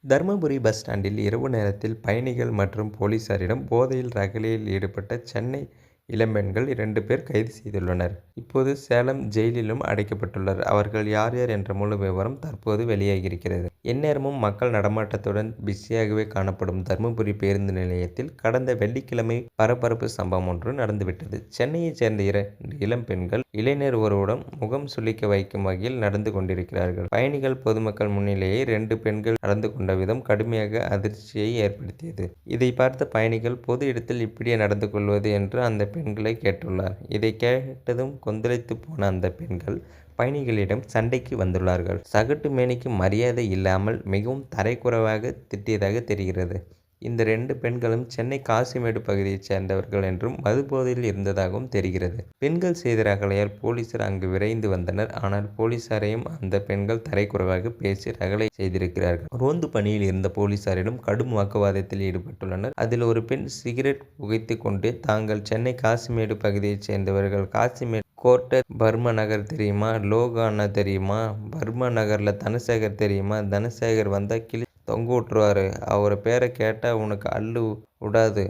Dharmapuri bus ஸ்டாண்டில் இரவு நேரத்தில் பயணிகள் மற்றும் போலீசாரிடம் போதையில் ரகளையில் ஈடுபட்ட சென்னை இளம்பெண்கள் 2 பேர் கைது செய்துள்ளனர். இப்போது சேலம் ஜெயிலிலும் அடைக்கப்பட்டுள்ளனர். அவர்கள் யார் யார் என்ற முழு விவரம் தற்போது வெளியாகியிருக்கிறது. எந்நேரமும் மக்கள் நடமாட்டத்துடன் பிஸியாகவே காணப்படும் தர்மபுரி பேருந்து நிலையத்தில் கடந்த வெள்ளிக்கிழமை பரபரப்பு சம்பவம் ஒன்று நடந்துவிட்டது. சென்னையைச் சேர்ந்த 2 இளம் பெண்கள் இளைஞர் ஒருவரிடம் முகம் சுளிக்க வைக்கும் வகையில் நடந்து கொண்டிருக்கிறார்கள். பயணிகள், பொதுமக்கள் முன்னிலேயே 2 பெண்கள் நடந்து கொண்ட விதம் கடுமையாக அதிர்ச்சியை ஏற்படுத்தியது. இதை பார்த்த பயணிகள், பொது இடத்தில் இப்படியே நடந்து கொள்வது என்று அந்த பெண்களை கேட்டுள்ளார். இதை கேட்டதும் கொந்தளித்து போன அந்த பெண்கள் பயணிகளிடம் சண்டைக்கு வந்துள்ளார்கள். சகட்டு மேனிக்கு மரியாதை இல்லாமல் மிகவும் தரைக்குறைவாக திட்டியதாக தெரிகிறது. இந்த 2 பெண்களும் சென்னை காசிமேடு பகுதியைச் சேர்ந்தவர்கள் என்றும் மதுபோதையில் இருந்ததாகவும் தெரிகிறது. பெண்கள் செய்த ரகளையால் போலீசார் அங்கு விரைந்து வந்தனர். ஆனால் போலீசாரையும் அந்த பெண்கள் தரைக்குறைவாக பேசி ரகளை செய்திருக்கிறார்கள். ரோந்து பணியில் இருந்த போலீசாரிடம் கடும் வாக்குவாதத்தில் ஈடுபட்டுள்ளனர். அதில் ஒரு பெண் சிகரெட் புகைத்து கொண்டு, தாங்கள் சென்னை காசிமேடு பகுதியைச் சேர்ந்தவர்கள், காசிமேடு கோர்ட்டர் பர்மா நகர் தெரியுமா, லோகானா தெரியுமா, பர்மா நகர்ல தனசேகர் தெரியுமா, தனசேகர் வந்தா கிளி தொங்க விட்டுருவாரு, அவரை பேரை கேட்டா உனக்கு அள்ளு விடாது,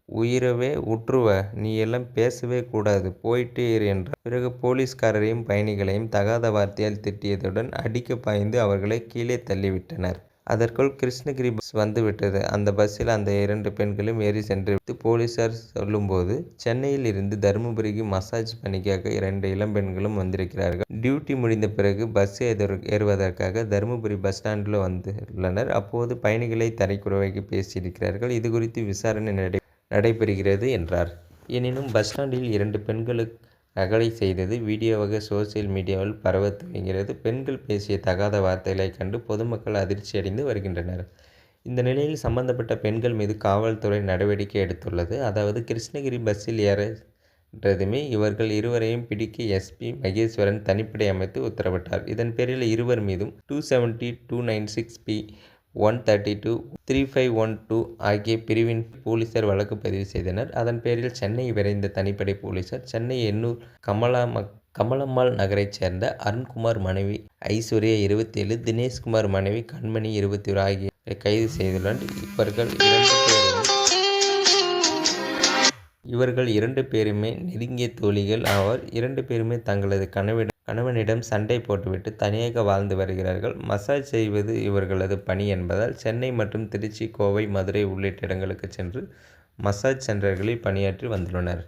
உயிரவே உற்றுவ, நீ எல்லாம் பேசவே கூடாது, போயிட்டே இரு என்றார். பிறகு போலீஸ்காரரையும் பயணிகளையும் தகாத வார்த்தையால் திட்டியதுடன் அடிக்க பாய்ந்து அவர்களை கீழே தள்ளிவிட்டனர். அதற்குள் கிருஷ்ணகிரி பஸ் வந்துவிட்டது. அந்த பஸ்ஸில் அந்த 2 பெண்களும் ஏறி சென்று போலீசார் சொல்லும்போது, சென்னையில் இருந்து தர்மபுரிக்கு மசாஜ் பணிக்காக 2 இளம்பெண்களும் வந்திருக்கிறார்கள். டியூட்டி முடிந்த பிறகு பஸ் ஏறுவதற்காக தர்மபுரி பஸ் ஸ்டாண்டில் வந்துள்ளனர். அப்போது பயணிகளை தரைக்குறைவாக பேசியிருக்கிறார்கள். இதுகுறித்து விசாரணை நடைபெறுகிறது என்றார். எனினும் பஸ் ஸ்டாண்டில் 2 பெண்களுக்கு ரகளை செய்தது வீடியோவாக சோசியல் மீடியாவில் பரவ துவங்கியது. பெண்கள் பேசிய தகாத வார்த்தைகளை கண்டு பொதுமக்கள் அதிர்ச்சியடைந்து வருகின்றனர். இந்த நிலையில் சம்பந்தப்பட்ட பெண்கள் மீது காவல்துறை நடவடிக்கை எடுத்துள்ளது. அதாவது கிருஷ்ணகிரி பஸ்ஸில் ஏறன்றதுமே இவர்கள் இருவரையும் பிடிக்க எஸ்பி மகேஸ்வரன் தனிப்படை அமைத்து உத்தரவிட்டார். இதன் பேரில் இருவர் மீதும் 270, 296 132, 3512 ஆகிய பிரிவின் பிரிவில் வழக்கு பதிவு செய்தனர். அதன் பேரில் சென்னை விரைந்த தனிப்படை போலீசார் சென்னை எண்ணூர் கமலம்மாள் நகரைச் சேர்ந்த அருண்குமார் மனைவி ஐஸ்வர்யா 27, தினேஷ்குமார் மனைவி கண்மணி 21 ஆகியோரை கைது செய்துள்ளனர். இவர்கள் 2 பேருமே நெருங்கிய தோழிகள் ஆவர். 2 பேருமே தங்களது கணவனிடம் சண்டை போட்டுவிட்டு தனியாக வாழ்ந்து வருகிறார்கள். மசாஜ் செய்வது இவர்களது பணி என்பதால் சென்னை மற்றும் திருச்சி, கோவை, மதுரை உள்ளிட்ட இடங்களுக்கு சென்று மசாஜ் சென்டர்களில் பணியாற்றி வந்துள்ளனர்.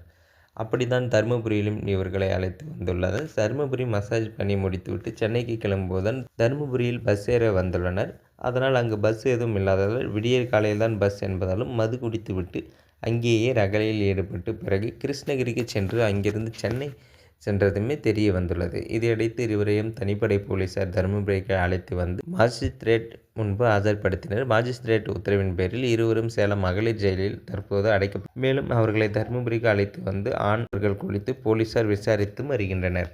அப்படித்தான் தர்மபுரியிலும் இவர்களை அழைத்து வந்துள்ளனர். தர்மபுரி மசாஜ் பணி முடித்துவிட்டு சென்னைக்கு கிளம்பும்போதுதான் தர்மபுரியில் பஸ் ஏற வந்துள்ளனர். அதனால் அங்கு பஸ் எதுவும் இல்லாததால் விடியற் காலையில்தான் பஸ் என்பதாலும் மது குடித்துவிட்டு அங்கேயே ரகளையில் ஈடுபட்டு பிறகு கிருஷ்ணகிரிக்கு சென்று அங்கிருந்து சென்னை சென்றதுமே தெரிய வந்துள்ளது. இதையடுத்து இருவரையும் தனிப்படை போலீசார் தர்மபுரிக்கு அழைத்து வந்து மாஜிஸ்திரேட் முன்பு ஆஜர்படுத்தினர். மாஜிஸ்திரேட் உத்தரவின் பேரில் இருவரும் சேலம் மகளிர் ஜெயிலில் தற்போது மேலும் அவர்களை தர்மபுரிக்கு அழைத்து வந்து ஆண்கள் குறித்து போலீசார் விசாரித்து வருகின்றனர்.